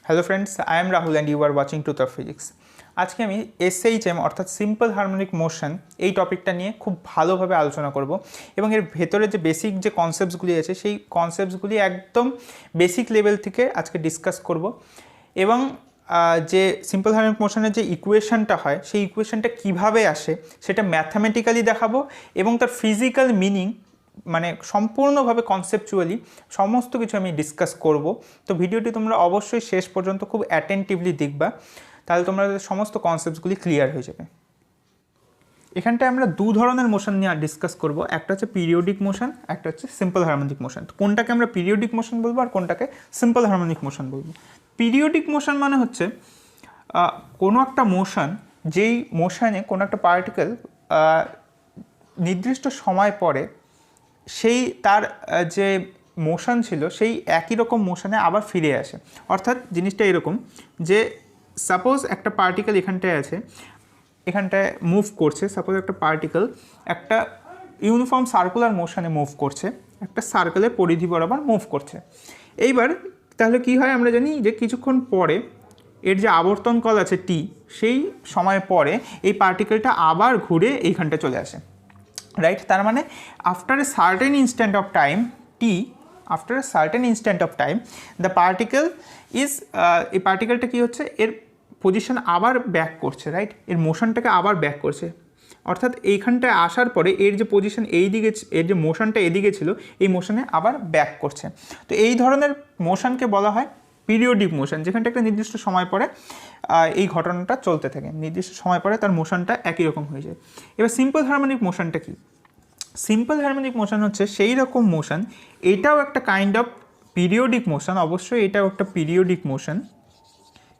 Hello friends, I am Rahul and you are watching truth of physics. আজকে আমি SHM অর্থাৎ simple harmonic motion এই টপিকটা নিয়ে খুব ভালোভাবে আলোচনা করব এবং এর ভেতরে যে বেসিক যে কনসেপ্টসগুলি আছে সেই কনসেপ্টসগুলি একদম বেসিক লেভেল থেকে আজকে ডিসকাস করব এবং যে সিম্পল হারমোনিক মোশনের যে ইকুয়েশনটা হয় সেই ইকুয়েশনটা কীভাবে আসে সেটা ম্যাথামেটিক্যালি দেখাবো এবং তার ফিজিক্যাল মিনিং মানে সম্পূর্ণভাবে কনসেপচুয়ালি সমস্ত কিছু আমি ডিসকাস করব। তো ভিডিওটি তোমরা অবশ্যই শেষ পর্যন্ত খুব অ্যাটেন্টিভলি দেখবা, তাহলে তোমরা সমস্ত কনসেপ্টসগুলি ক্লিয়ার হয়ে যাবে। এখানটায় আমরা দু ধরনের মোশন নিয়ে ডিসকাস করব, একটা হচ্ছে পিরিয়ডিক মোশন, একটা হচ্ছে সিম্পল হারমোনিক মোশন। তো কোনটাকে আমরা পিরিয়ডিক মোশন বলবো আর কোনটাকে সিম্পল হারমোনিক মোশন বলবো। পিরিয়ডিক মোশন মানে হচ্ছে কোনো একটা মোশন, যেই মোশনে কোনো একটা পার্টিকেল নির্দিষ্ট সময় পরে সেই তার যে মোশন ছিল সেই একই রকম মোশনে আবার ফিরে আসে। অর্থাৎ জিনিসটা এরকম যে সাপোজ একটা পার্টিকেল এখানটায় মুভ করছে, সাপোজ একটা পার্টিকেল একটা ইউনিফর্ম সার্কুলার মোশনে মুভ করছে, একটা সার্কেলের পরিধি বরাবর মুভ করছে। এইবার তাহলে কি হয়, আমরা জানি যে কিছুক্ষণ পরে এর যে আবর্তন কাল আছে টি, সেই সময় পরে এই পার্টিকেলটা আবার ঘুরে এইখানটা চলে আসে, রাইট? তার মানে after a certain instant of time T, after a certain instant of time the particle is, এই পার্টিকেলটা কী হচ্ছে, এর পজিশন আবার ব্যাক করছে, রাইট? এর মোশনটাকে আবার ব্যাক করছে। অর্থাৎ এইখানটায় আসার পরে এর যে পজিশন এই দিকে, এর যে মোশনটা এদিকে ছিল এই মোশনে আবার ব্যাক করছে। তো এই ধরনের মোশনকে বলা হয় পিরিয়ডিক মোশন, যেখানটা একটা নির্দিষ্ট সময় পরে এই ঘটনাটা চলতে থাকে, নির্দিষ্ট সময় পরে তার মোশনটা একই রকম হয়ে যায়। এবার সিম্পল হারমোনিক মোশনটা কি? সিম্পল হারমোনিক মোশন হচ্ছে সেই রকম মোশন, এটাও একটা কাইন্ড অফ পিরিয়ডিক মোশন, অবশ্যই এটাও একটা পিরিয়ডিক মোশন,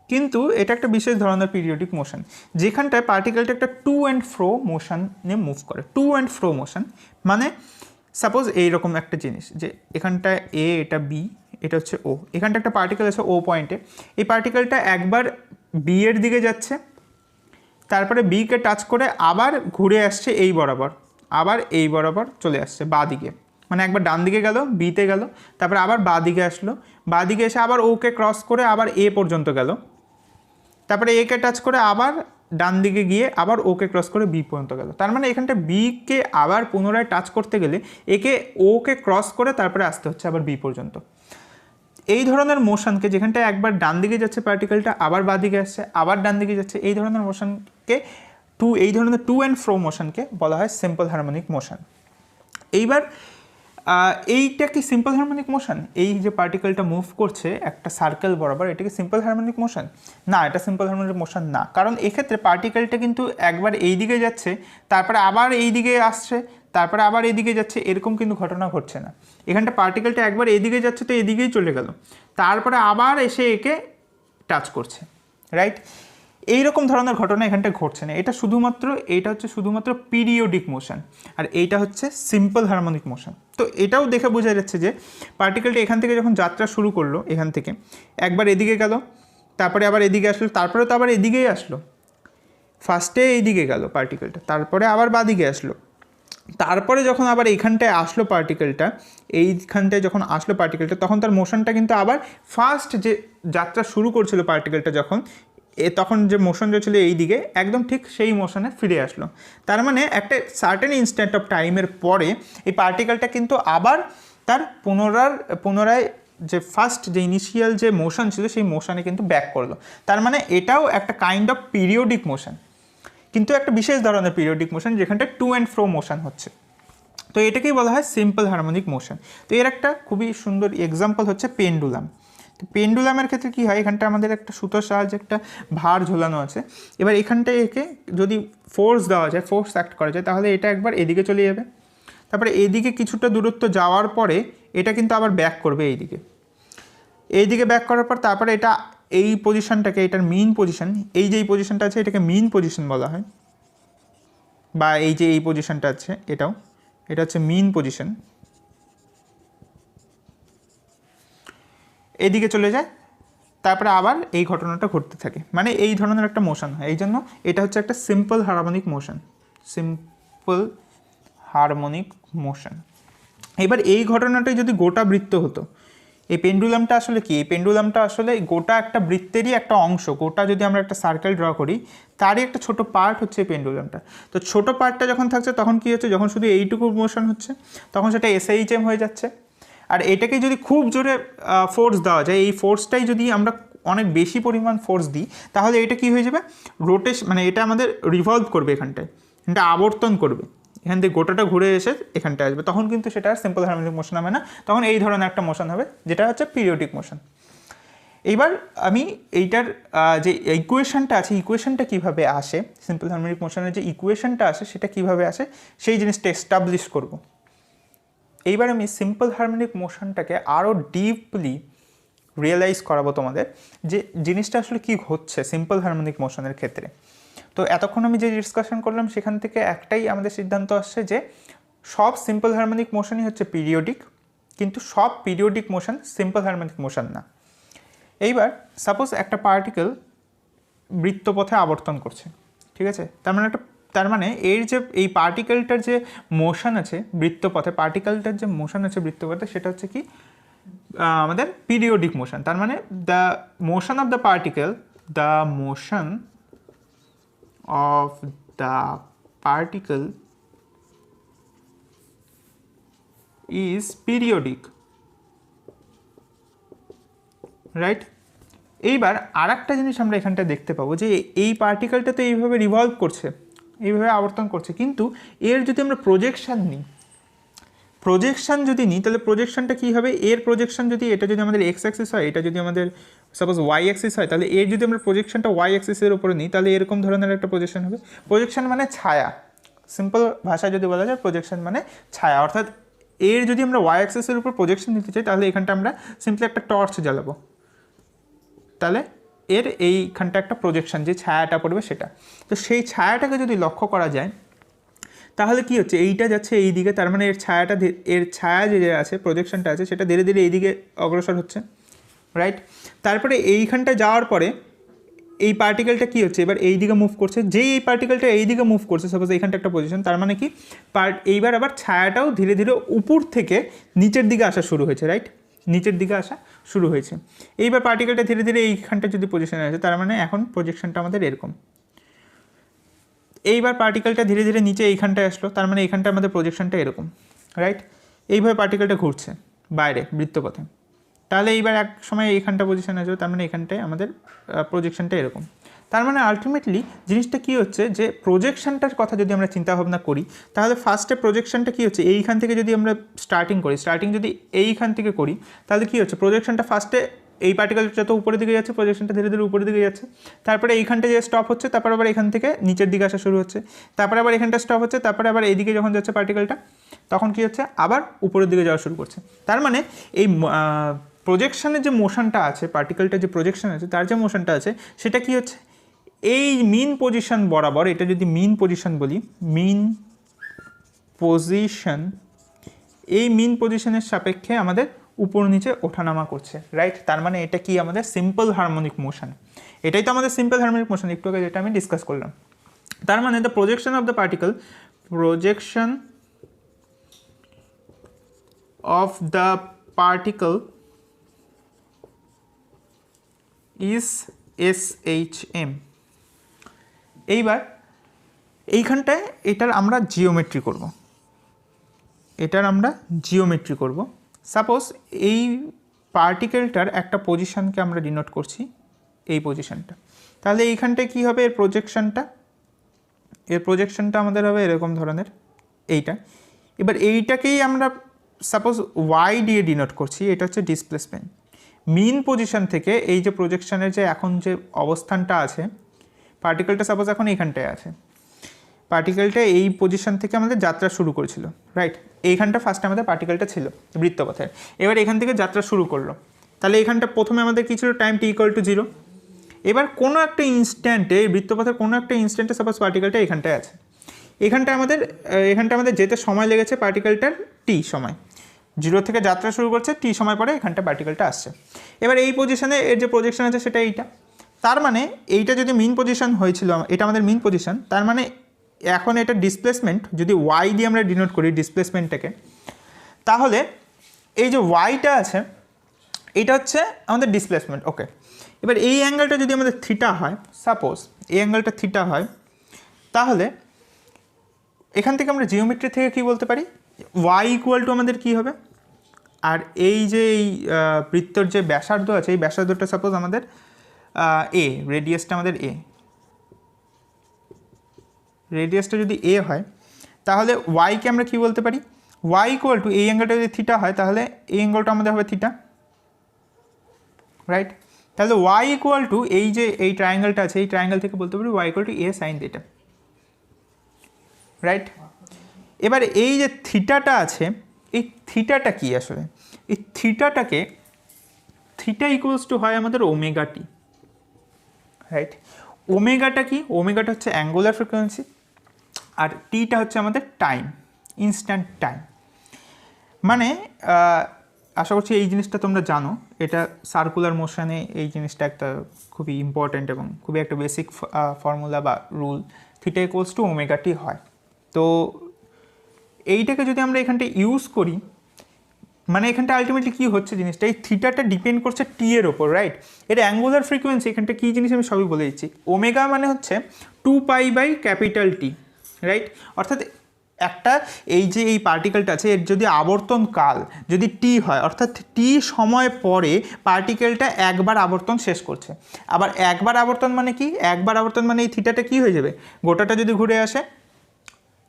কিন্তু এটা একটা বিশেষ ধরনের পিরিয়ডিক মোশন যেখানটায় পার্টিকেলটা একটা টু অ্যান্ড ফ্রো মোশনে মুভ করে। টু অ্যান্ড ফ্রো মোশন মানে সাপোজ এইরকম একটা জিনিস, যে এখানটায় এ, এটা বি, এটা হচ্ছে ও, এখানটা একটা পার্টিকেল আছে ও পয়েন্টে, এই পার্টিকেলটা একবার বি এর দিকে যাচ্ছে, তারপরে বিকে টাচ করে আবার ঘুরে আসছে এই বরাবর, আবার এই বরাবর চলে আসছে বাঁ দিকে, মানে একবার ডান দিকে গেল, বিতে গেল, তারপরে আবার বাঁ দিকে আসলো, বাঁ দিকে এসে আবার ওকে ক্রস করে আবার এ পর্যন্ত গেল, তারপরে একে টাচ করে আবার ডান দিকে গিয়ে আবার ওকে ক্রস করে বি পর্যন্ত গেল। তার মানে এখানটা বিকে আবার পুনরায় টাচ করতে গেলে একে ওকে ক্রস করে তারপরে আসতে হচ্ছে আবার বি পর্যন্ত। এই ধরনের মোশনকে, যেখানটা একবার ডান দিকে যাচ্ছে পার্টিকেলটা, আবার বাঁ দিকে আসছে, আবার ডান দিকে যাচ্ছে, এই ধরনের মোশনকে এই ধরনের টু অ্যান্ড ফ্রো মোশনকে বলা হয় সিম্পল হারমোনিক মোশন। এইবার এইটা কি সিম্পল হারমোনিক মোশন? এই যে পার্টিকেলটা মুভ করছে একটা সার্কেল বরাবর, এটা কি সিম্পল হারমোনিক মোশন? না, এটা সিম্পল হারমোনিক মোশন না, কারণ এক্ষেত্রে পার্টিকেলটা কিন্তু একবার এই দিকে যাচ্ছে, তারপরে আবার এই দিকে আসছে, তারপরে আবার এদিকে যাচ্ছে, এরকম কিন্তু ঘটনা ঘটছে না। এখানটা পার্টিকেলটা একবার এদিকে যাচ্ছে তো এদিকেই চলে গেল, তারপরে আবার এসে একে টাচ করছে, রাইট? এইরকম ধরনের ঘটনা এখানটা ঘটছে না। এটা হচ্ছে শুধুমাত্র পিরিয়ডিক মোশন, আর এইটা হচ্ছে সিম্পল হারমোনিক মোশন। তো এটাও দেখে বোঝা যাচ্ছে যে পার্টিকেলটা এখান থেকে যখন যাত্রা শুরু করলো, এখান থেকে একবার এদিকে গেল, তারপরে আবার এদিকে আসলো, তারপরে তো আবার এদিকেই আসলো, ফার্স্টে এইদিকে গেল পার্টিকেলটা, তারপরে আবার বাদিকে আসলো, তারপরে যখন আবার এইখানটায় আসলো পার্টিকেলটা, এইখানটায় যখন আসলো পার্টিকেলটা, তখন তার মোশনটা কিন্তু আবার ফার্স্ট যে যাত্রা শুরু করছিল পার্টিকেলটা যখন, তখন যে মোশন যে ছিল এই দিকে, একদম ঠিক সেই মোশনে ফিরে আসলো। তার মানে একটা সার্টেন ইনস্ট্যান্ট অফ টাইমের পরে এই পার্টিকেলটা কিন্তু আবার তার পুনরায় যে ফার্স্ট যে ইনিশিয়াল যে মোশন ছিল সেই মোশনে কিন্তু ব্যাক করলো। তার মানে এটাও একটা কাইন্ড অফ পিরিয়ডিক মোশন, কিন্তু একটা বিশেষ ধরনের পিরিয়ডিক মোশন যেখানটা টু অ্যান্ড ফ্রো মোশন হচ্ছে। তো এটাকেই বলা হয় সিম্পল হারমোনিক মোশন। তো এর একটা খুবই সুন্দর এক্সাম্পল হচ্ছে পেন্ডুলাম। তো পেন্ডুলামের ক্ষেত্রে কী হয়, এখানটা আমাদের একটা সুতোর সাহায্যে একটা ভার ঝোলানো আছে। এবার এখানটায় একে যদি ফোর্স দেওয়া যায়, ফোর্স অ্যাক্ট করা যায়, তাহলে এটা একবার এদিকে চলে যাবে, তারপরে এদিকে কিছুটা দূরত্ব যাওয়ার পরে এটা কিন্তু আবার ব্যাক করবে এইদিকে ব্যাক করার পর তারপরে এটা এই পজিশনটাকে, এটার মিন পজিশন, এই যে এই পজিশনটা আছে এটাকে মিন পজিশন বলা হয়, বা এই যে এই পজিশনটা আছে এটা হচ্ছে মিন পজিশন, এদিকে চলে যায়, তারপরে আবার এই ঘটনাটা ঘটতে থাকে, মানে এই ধরনের একটা মোশন হয়। এই জন্য এটা হচ্ছে একটা simple harmonic motion, simple harmonic motion. এবার এই ঘটনাটাই যদি গোটা বৃত্ত হতো, এই পেন্ডুলামটা আসলে কি? এই পেন্ডুলামটা আসলে গোটা একটা বৃত্তেরই একটা অংশ, গোটা যদি আমরা একটা সার্কেল ড্র করি তারই একটা ছোট পার্ট হচ্ছে এই পেন্ডুলামটা। তো ছোট পার্টটা যখন থাকছে তখন কি হচ্ছে, যখন শুধু এইটুকু মোশন হচ্ছে তখন সেটা SHM হয়ে যাচ্ছে। আর এটাকে যদি খুব জোরে ফোর্স দেওয়া যায়, এই ফোর্সটাই যদি আমরা অনেক বেশি পরিমাণ ফোর্স দিই তাহলে এটা কি হয়ে যাবে, মানে এটা আমাদের রিভলভ করবে, এখানটায় এটা আবর্তন করবে, এখান থেকে গোটাটা ঘুরে এসে এখানটা আসবে, তখন কিন্তু সেটা আর সিম্পল হারমোনিক মোশন হবে না, তখন এই ধরনের একটা মোশন হবে যেটা হচ্ছে পিরিয়ডিক মোশন। এইবার আমি এইটার যে ইকুয়েশনটা আছে, ইকুয়েশনটা কীভাবে আসে, সিম্পল হারমোনিক মোশনের যে ইকুয়েশনটা আসে সেটা কীভাবে আসে সেই জিনিসটা এস্টাবলিশ করব। এইবার আমি সিম্পল হারমোনিক মোশনটাকে আরও ডিপলি রিয়েলাইজ করাবো তোমাদের যে জিনিসটা আসলে কী হচ্ছে সিম্পল হারমোনিক মোশনের ক্ষেত্রে। তো এতক্ষণ আমি যে ডিসকাশন করলাম সেখান থেকে একটাই আমাদের সিদ্ধান্ত আসছে যে সব সিম্পল হারমোনিক মোশনই হচ্ছে পিরিয়ডিক, কিন্তু সব periodic motion simple harmonic motion না। এইবার সাপোজ একটা পার্টিকেল বৃত্তপথে আবর্তন করছে, ঠিক আছে, তার মানে এর যে এই পার্টিকেলটার যে মোশন আছে বৃত্তপথে, পার্টিকেলটার যে মোশন আছে বৃত্তপথে সেটা হচ্ছে কি আমাদের পিরিয়ডিক মোশন। তার মানে the motion of the particle, the motion of the particle is periodic, right? এইবার আর একটা জিনিস আমরা এখানটা দেখতে পাবো যে এই পার্টিকেলটা তো এইভাবে রিভলভ করছে, এইভাবে আবর্তন করছে, কিন্তু এর যদি আমরা প্রজেকশান নিই, তাহলে প্রজেকশনটা কী হবে, এর প্রজেকশন যদি এটা যদি আমাদের এক্স অ্যাক্সিস হয়, এটা যদি আমাদের সাপোজ ওয়াই অ্যাক্সিস হয়, তাহলে এর যদি আমরা প্রজেকশনটা ওয়াই অ্যাক্সিসের উপরে নিই তাহলে এরকম ধরনের একটা প্রজেকশন হবে। প্রজেকশন মানে ছায়া, সিম্পল ভাষায় যদি বলা যায় প্রজেকশন মানে ছায়া, অর্থাৎ এর যদি আমরা ওয়াই অ্যাক্সিসের উপর প্রজেকশন নিতে চাই তাহলে এখানটা আমরা সিম্পলি একটা টর্চ জ্বালাবো, তাহলে এর এইখানটা একটা প্রজেকশন যে ছায়াটা পড়বে সেটা। তো সেই ছায়াটাকে যদি লক্ষ্য করা যায় তাহলে কি হচ্ছে, এইটা যাচ্ছে এই দিকে, তার মানে এর ছায়া যে আছে প্রজেকশনটা আছে সেটা ধীরে ধীরে এইদিকে অগ্রসর হচ্ছে, রাইট? তারপরে এইখানটা যাওয়ার পরে এই পার্টিকেলটা কী হচ্ছে, এবার এই দিকে মুভ করছে, যেই এই পার্টিকেলটা এই দিকে মুভ করছে, সাপোজ এইখানটা একটা পজিশন, তার মানে কি এইবার আবার ছায়াটাও ধীরে ধীরে উপর থেকে নিচের দিকে আসা শুরু হয়েছে, রাইট? নিচের দিকে আসা শুরু হয়েছে। এইবার পার্টিকেলটা ধীরে ধীরে এইখানটা যদি পজিশনে আছে তার মানে এখন প্রজেকশনটা আমাদের এরকম। এইবার পার্টিকেলটা ধীরে ধীরে নিচে এইখানটায় আসলো, তার মানে এইখানটা আমাদের প্রজেকশনটা এরকম, রাইট? এইভাবে পার্টিকেলটা ঘুরছে বাইরে বৃত্তপথে, তাহলে এইবার এক সময় এইখানটা পজিশনে আসবে, তার মানে এখানটায় আমাদের প্রজেকশনটা এরকম। তার মানে আলটিমেটলি জিনিসটা কী হচ্ছে যে প্রজেকশনটার কথা যদি আমরা চিন্তা ভাবনা করি তাহলে ফার্স্টে প্রজেকশনটা কী হচ্ছে, এইখান থেকে যদি আমরা স্টার্টিং যদি এইখান থেকে করি তাহলে কী হচ্ছে, প্রজেকশনটা ফার্স্টে এই পার্টিকেলটা যত উপরের দিকে যাচ্ছে প্রজেকশনটা ধীরে ধীরে উপরের দিকে যাচ্ছে, তারপরে এইখানটা যে স্টপ হচ্ছে তারপর আবার এখান থেকে নিচের দিকে আসা শুরু হচ্ছে, তারপরে আবার এখানটা স্টপ হচ্ছে, তারপরে আবার এইদিকে যখন যাচ্ছে পার্টিকেলটা তখন কী হচ্ছে, আবার উপরের দিকে যাওয়া শুরু করছে। তার মানে এই প্রজেকশনের যে মোশনটা আছে, পার্টিকেলটার যে প্রজেকশন আছে তার যে মোশনটা আছে সেটা কি হচ্ছে, এই মিন পজিশন বরাবর, এটা যদি মিন পজিশন বলি, মিন পজিশন, এই মিন পজিশনের সাপেক্ষে আমাদের উপর নিচে ওঠানামা করছে, রাইট? তার মানে এটা কি আমাদের সিম্পল হারমোনিক মোশন, এটাই তো আমাদের সিম্পল হারমোনিক মোশন একটু আগে যেটা আমি ডিসকাস করলাম। তার মানে the projection of the particle, projection of the particle is SHM। এইবার এইখানটায় এটার আমরা জিওমেট্রি করব, সাপোজ এই পার্টিকেলটার একটা পজিশনকে আমরা ডিনোট করছি, এই পজিশনটা, তাহলে এইখানটায় কী হবে, এর প্রজেকশনটা আমাদের হবে এরকম ধরনের এইটা। এবার এইটাকেই আমরা সাপোজ ওয়াই দিয়ে ডিনোট করছি, এটা হচ্ছে ডিসপ্লেসমেন্ট। মিন পজিশন থেকে এই যে প্রজেকশনের যে এখন যে অবস্থানটা আছে, পার্টিকেলটা সাপোজ এখন এইখানটায় আছে, পার্টিকেলটা এই পজিশন থেকে আমাদের যাত্রা শুরু করেছিল, রাইট? এইখানটা ফার্স্টে আমাদের পার্টিকেলটা ছিল বৃত্তপথে, এবার এখান থেকে যাত্রা শুরু করলো, তাহলে এখানটা প্রথমে আমাদের কী ছিল, টাইম t=0। এবার কোনো একটা ইনস্ট্যান্টে, বৃত্তপথের কোনো একটা ইনস্ট্যান্টে সাপোজ পার্টিকেলটা এখানটায় আছে, এখানটা আমাদের যেতে সময় লেগেছে পার্টিকেলটার t সময়, 0 থেকে যাত্রা শুরু করছে, t সময় পরে এখানটা পার্টিকেলটা আসছে। এবার এই পজিশনে এর যে প্রজেকশন আছে সেটা এইটা, তার মানে এইটা যদি মিন পজিশন হয়েছিল, এটা আমাদের মিন পজিশন, তার মানে এখন এটা ডিসপ্লেসমেন্ট, যদি ওয়াই দিয়ে আমরা ডিনোট করি ডিসপ্লেসমেন্টটাকে, তাহলে এই যে ওয়াইটা আছে এটা হচ্ছে আমাদের ডিসপ্লেসমেন্ট। ওকে, এবার এই অ্যাঙ্গেলটা যদি আমাদের থিটা হয়, সাপোজ এই অ্যাঙ্গেলটা থিটা হয়, তাহলে এখান থেকে আমরা জিওমেট্রি থেকে কি বলতে পারি, ওয়াই ইকুয়াল টু আমাদের কি হবে, আর এই যে এই বৃত্তর যে ব্যাসার্ধ আছে এই ব্যাসার্ধটা সাপোজ আমাদের এ, রেডিয়াসটা আমাদের এ, রেডিয়াসটা যদি এ হয় তাহলে ওয়াইকে আমরা কি বলতে পারি, ওয়াই ইকুয়াল টু এই অ্যাঙ্গেলটা যদি থিটা হয় তাহলে এই অ্যাঙ্গেলটা আমাদের হবে থিটা, রাইট। তাহলে ওয়াই ইকুয়াল টু এই যে এই ট্রায়াঙ্গেলটা আছে এই ট্রায়াঙ্গেল থেকে বলতে পারি y equal to A sine theta, right. এবার এই যে থিটাটা আছে এই থিটাটা কি আসলে, এই থিটাটাকে থিটা ইকুয়ালস টু হয় আমাদের ওমেগা টি, রাইট। ওমেগাটা কি, ওমেগাটা হচ্ছে অ্যাঙ্গুলার ফ্রিকোয়েন্সি আর টিটা হচ্ছে আমাদের টাইম, ইনস্ট্যান্ট টাইম। মানে আশা করছি এই জিনিসটা তোমরা জানো, এটা সার্কুলার মোশনে এই জিনিসটা একটা খুবই ইম্পর্ট্যান্ট এবং খুবই একটা বেসিক ফর্মুলা বা rule, theta equals to omega t হয়। তো এইটাকে যদি আমরা এখানটা ইউজ করি, মানে এখানটা আলটিমেটলি কী হচ্ছে জিনিসটা, এই থিটাটা ডিপেন্ড করছে টি এর ওপর, রাইট। এটা অ্যাঙ্গুলার ফ্রিকোয়েন্সি, এখানটা কী জিনিস আমি সবই বলে দিচ্ছি। ওমেগা মানে হচ্ছে 2π/T, রাইট। অর্থাৎ একটা এই যে এই পার্টিকেলটা আছে এর যদি আবর্তন কাল যদি টি হয়, অর্থাৎ টি সময় পরে পার্টিকেলটা একবার আবর্তন শেষ করছে। আবার একবার আবর্তন মানে কি, একবার আবর্তন মানে এই থিটাটা কী হয়ে যাবে, গোটাটা যদি ঘুরে আসে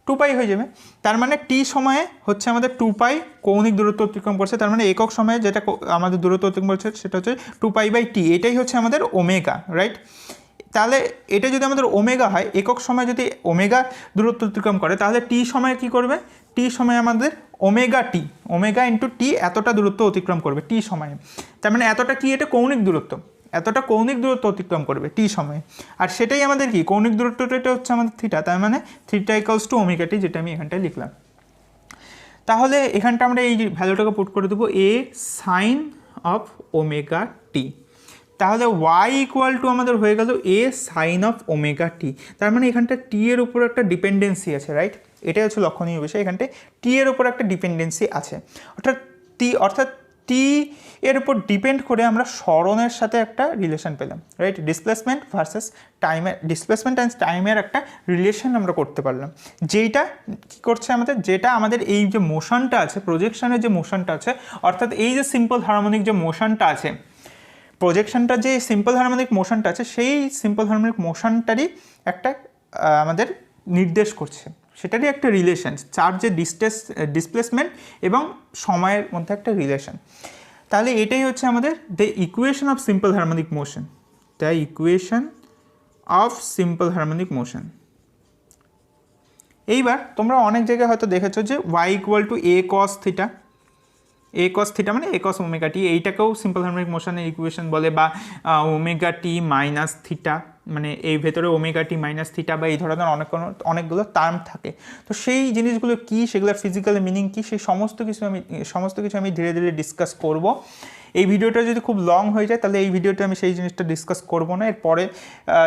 2π হয়ে যাবে। তার মানে টি সময়ে হচ্ছে আমাদের 2π কৌণিক দূরত্ব অতিক্রম করছে, তার মানে একক সময়ে যেটা আমাদের দূরত্ব অতিক্রম করছে সেটা হচ্ছে 2π/T, এটাই হচ্ছে আমাদের ওমেগা, রাইট। তাহলে এটা যদি আমাদের ওমেগা হয়, একক সময় যদি ওমেগা দূরত্ব অতিক্রম করে তাহলে টি সময়ে কী করবে, টি সময়ে আমাদের omega t, omega into T এতটা দূরত্ব অতিক্রম করবে টি সময়ে। তার মানে এতটা কি, এটা কৌণিক দূরত্ব, এতটা কৌণিক দূরত্ব অতিক্রম করবে টি সময়ে। আর সেটাই আমাদের কি কৌণিক দূরত্বটা, এটা হচ্ছে আমাদের থিটা, তার মানে থিটা ইকুয়ালস টু ওমেগা টি, যেটা আমি এখানটায় লিখলাম। তাহলে এখানটা আমরা এই ভ্যালুটাকে পুট করে দেবো এ সাইন অফ ওমেগা টি। তাহলে ওয়াই ইকুয়াল টু আমাদের হয়ে গেল এ সাইন অফ ওমেগা টি। তার মানে এখানটা টি এর উপর একটা ডিপেন্ডেন্সি আছে, রাইট। এটাই হচ্ছে লক্ষণীয় বিষয়, এখানটায় টি এর উপর একটা ডিপেন্ডেন্সি আছে, অর্থাৎ টি এর উপর ডিপেন্ড করে আমরা সরণের সাথে একটা রিলেশন পেলাম, রাইট। ডিসপ্লেসমেন্ট ভার্সেস টাইমের, ডিসপ্লেসমেন্ট অ্যান্ড টাইমের একটা রিলেশন আমরা করতে পারলাম, যেটা কী করছে আমাদের, যেটা আমাদের এই যে মোশনটা আছে, প্রজেকশনের যে মোশনটা আছে, অর্থাৎ এই যে সিম্পল হারমোনিক যে মোশনটা আছে, প্রজেকশনটা যে সিম্পল হারমোনিক মোশনটা আছে সেই সিম্পল হারমোনিক মোশনটারই একটা আমাদের নির্দেশ করছে, সেটারই একটা রিলেশন, চার্জের ডিসপ্লেসমেন্ট এবং সময়ের মধ্যে একটা রিলেশন। তাহলে এটাই হচ্ছে আমাদের the equation of simple harmonic motion, the equation of simple harmonic motion. এইবার তোমরা অনেক জায়গায় হয়তো দেখেছো যে y equal to A cos theta, A cos theta মানে এ কস ওমেগা টি, এইটাকেও সিম্পল হারমোনিক মোশনের ইকুয়েশন বলে, বা ওমেগা টি মাইনাস থিটা, মানে এই ভেতরে ওমেগা টি মাইনাস থিটা, বা এই ধরনের অনেকগুলো টার্ম থাকে। তো সেই জিনিসগুলো কী, সেগুলোর ফিজিক্যাল মিনিং কী, সেই সমস্ত কিছু আমি ধীরে ধীরে ডিসকাস করব। এই ভিডিওটা যদি খুব লং হয়ে যায় তাহলে এই ভিডিওতে আমি সেই জিনিসটা ডিসকাস করব না, এরপরে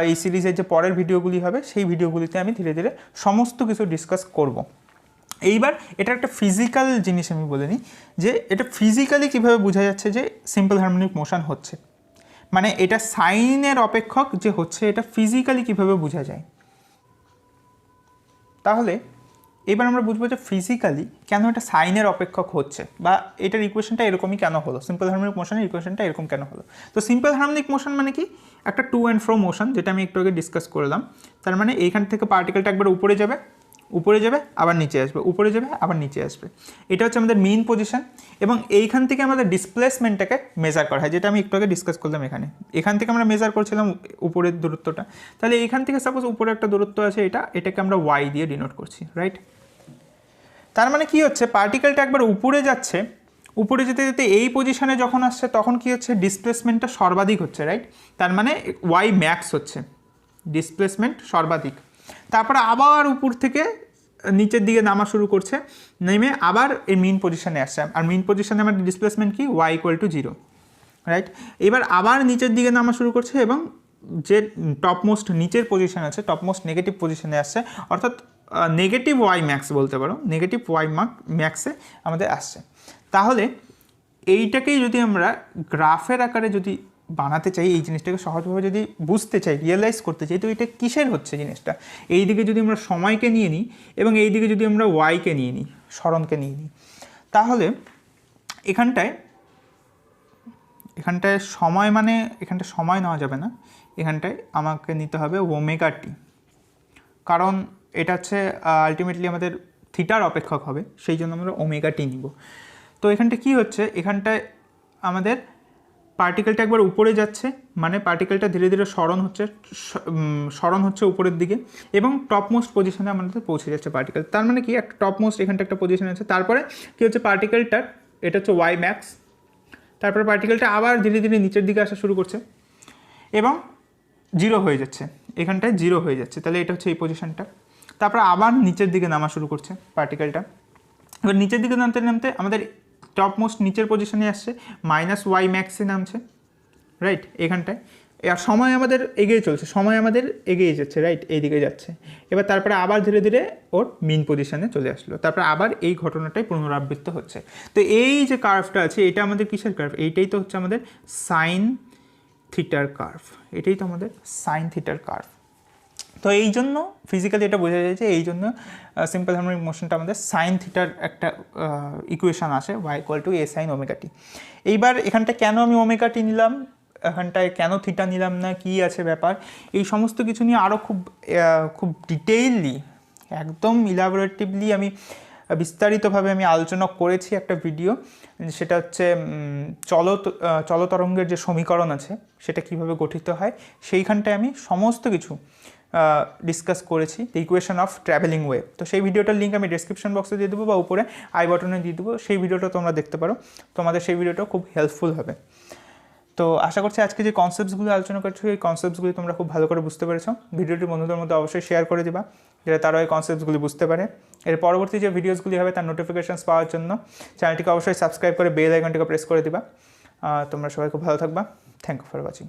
এই সিরিজের যে পরের ভিডিওগুলি হবে সেই ভিডিওগুলিতে আমি ধীরে ধীরে সমস্ত কিছু ডিসকাস করব। এইবার এটা একটা ফিজিক্যাল জিনিস আমি বলে নিই, যে এটা ফিজিক্যালি কীভাবে বোঝা যাচ্ছে যে সিম্পল হারমোনিক মোশন হচ্ছে, মানে এটা সাইনের অপেক্ষক যে হচ্ছে, এটা ফিজিক্যালি কীভাবে বোঝা যায়। তাহলে এবার আমরা বুঝবো যে ফিজিক্যালি কেন এটা সাইনের অপেক্ষক হচ্ছে, বা এটার ইকুয়েশনটা এরকমই কেন হলো, সিম্পল হারমোনিক মোশনের ইকুয়েশনটা এরকম কেন হলো। তো সিম্পল হারমোনিক মোশন মানে কি, একটা টু অ্যান্ড ফ্রো মোশন, যেটা আমি একটু আগে ডিসকাস করলাম। তার মানে এইখান থেকে পার্টিকেলটা একবার উপরে যাবে আবার নিচে আসবে, উপরে যাবে আবার নিচে আসবে, এটা হচ্ছে আমাদের মেইন পজিশন। এবং এইখান থেকে আমাদের ডিসপ্লেসমেন্টটাকে মেজার করা হয়, যেটা আমি একটু আগে ডিসকাস করলাম। এখান থেকে আমরা মেজার করছিলাম উপরের দূরত্বটা, তাহলে এইখান থেকে সাপোজ উপরে একটা দূরত্ব আছে, এটাকে আমরা ওয়াই দিয়ে ডিনোট করছি, রাইট। তার মানে কি হচ্ছে, পার্টিকেলটা একবার উপরে যাচ্ছে, উপরে যেতে যেতে এই পজিশনে যখন আসছে তখন কি হচ্ছে, ডিসপ্লেসমেন্টটা সর্বাধিক হচ্ছে, রাইট। তার মানে ওয়াই ম্যাক্স হচ্ছে, ডিসপ্লেসমেন্ট সর্বাধিক। তারপরে আবার উপর থেকে নিচের দিকে নামা শুরু করছে, নেমে আবার এই মেইন পজিশনে আসছে, আর মেইন পজিশনে আমাদের ডিসপ্লেসমেন্ট কি, ওয়াই ইকুয়াল টু 0, রাইট। এবার আবার নিচের দিকে নামা শুরু করছে এবং যে টপমোস্ট নিচের পজিশন আছে, টপমোস্ট নেগেটিভ পজিশনে আসছে, অর্থাৎ নেগেটিভ ওয়াই ম্যাক্স বলতে পারো, নেগেটিভ ওয়াই ম্যাক্সে আমাদের আসছে। তাহলে এইটাকেই যদি আমরা গ্রাফের আকারে যদি বানাতে চাই, এই জিনিসটাকে সহজভাবে যদি বুঝতে চাই, রিয়েলাইজ করতে চাই, তো এটা কিসের হচ্ছে জিনিসটা, এই দিকে যদি আমরা সময়কে নিয়ে নিই এবং এই দিকে যদি আমরা ওয়াইকে নিয়ে নিই, সরণকে নিয়ে নিই, তাহলে এখানটায় সময় মানে এখানটায় সময় নেওয়া যাবে না, এখানটায় আমাকে নিতে হবে ওমেগা টি, কারণ এটা হচ্ছে আলটিমেটলি আমাদের থিটার অপেক্ষক হবে, সেই জন্য আমরা ওমেগা টি নিব। তো এখানটা কি হচ্ছে, এখানটায় আমাদের পার্টিকেলটা একবার উপরে যাচ্ছে, মানে পার্টিকেলটা ধীরে ধীরে সরণ হচ্ছে উপরের দিকে এবং টপমোস্ট পজিশনে আমাদের পৌঁছে যাচ্ছে পার্টিকেল। তার মানে কি, একটা টপমোস্ট এখানটা একটা পজিশন আছে, তারপরে কী হচ্ছে পার্টিকেলটার, এটা হচ্ছে ওয়াই ম্যাক্স, তারপরে পার্টিকেলটা আবার ধীরে ধীরে নিচের দিকে আসা শুরু করছে এবং জিরো হয়ে যাচ্ছে, এখানটায় জিরো হয়ে যাচ্ছে, তাহলে এটা হচ্ছে এই পজিশনটা। তারপরে আবার নিচের দিকে নামা শুরু করছে পার্টিকেলটা। এবার নিচের দিকে নামতে নামতে আমাদের টপমোস্ট নিচের পজিশনে আসছে, মাইনাস ওয়াই ম্যাক্সে নামছে, রাইট, এখানটায়। আর সময় আমাদের এগিয়ে চলছে, সময় আমাদের এগিয়ে যাচ্ছে, রাইট, এই দিকে যাচ্ছে। এবার তারপরে আবার ধীরে ধীরে ওর মিন পজিশনে চলে আসলো, তারপরে আবার এই ঘটনাটাই পুনরাবৃত্ত হচ্ছে। তো এই যে কার্ভটা আছে, এটা আমাদের কিসের কার্ভ, এইটাই তো হচ্ছে আমাদের সাইন থিটার কার্ভ, এটাই তো আমাদের সাইন থিটার কার্ভ। তো এই জন্য ফিজিক্যালি এটা বোঝা যায় যে এই জন্য সিম্পল হারমোনিক মোশনটা আমাদের সাইন থিটার একটা ইকুয়েশন আসে, y = a sin omega t. এইবার এখানটা কেন আমি ওমেগা টি নিলাম, এখানটায় কেন থিটা নিলাম না, কি আছে ব্যাপার, এই সমস্ত কিছু নিয়ে আরও খুব ডিটেইললি, একদম ইলাবোরেটিভলি আমি বিস্তারিতভাবে আমি আলোচনা করেছি একটা ভিডিও, সেটা হচ্ছে চলতরঙ্গের যে সমীকরণ আছে সেটা কিভাবে গঠিত হয়, সেইখানটায় আমি সমস্ত কিছু ডিসকাস করেছি, the equation of travelling wave. তো সেই ভিডিওটার লিঙ্ক আমি ডেসক্রিপশন বক্সে দিয়ে দেবো বা উপরে আই বাটনে দিয়ে দেবো, সেই ভিডিওটা তোমরা দেখতে পারো, তোমাদের সেই ভিডিওটা খুব হেল্পফুল হবে। তো আশা করছি আজকে যে কনসেপ্টসগুলো আলোচনা করছি, এই কনসেপ্টসগুলি তোমরা খুব ভালো করে বুঝতে পেরেছো। ভিডিওটি বন্ধুদের মধ্যে অবশ্যই শেয়ার করে দিবা, যাতে তারাও এই কনসেপ্টসগুলি বুঝতে পারে। এর পরবর্তী যে ভিডিওসগুলি হবে তার নোটিফিকেশনস পাওয়ার জন্য চ্যানেলটিকে অবশ্যই সাবস্ক্রাইব করে বেল আইকনটিকে প্রেস করে দিবা। তোমরা সবাই খুব ভালো থাকবা। Thank you for watching.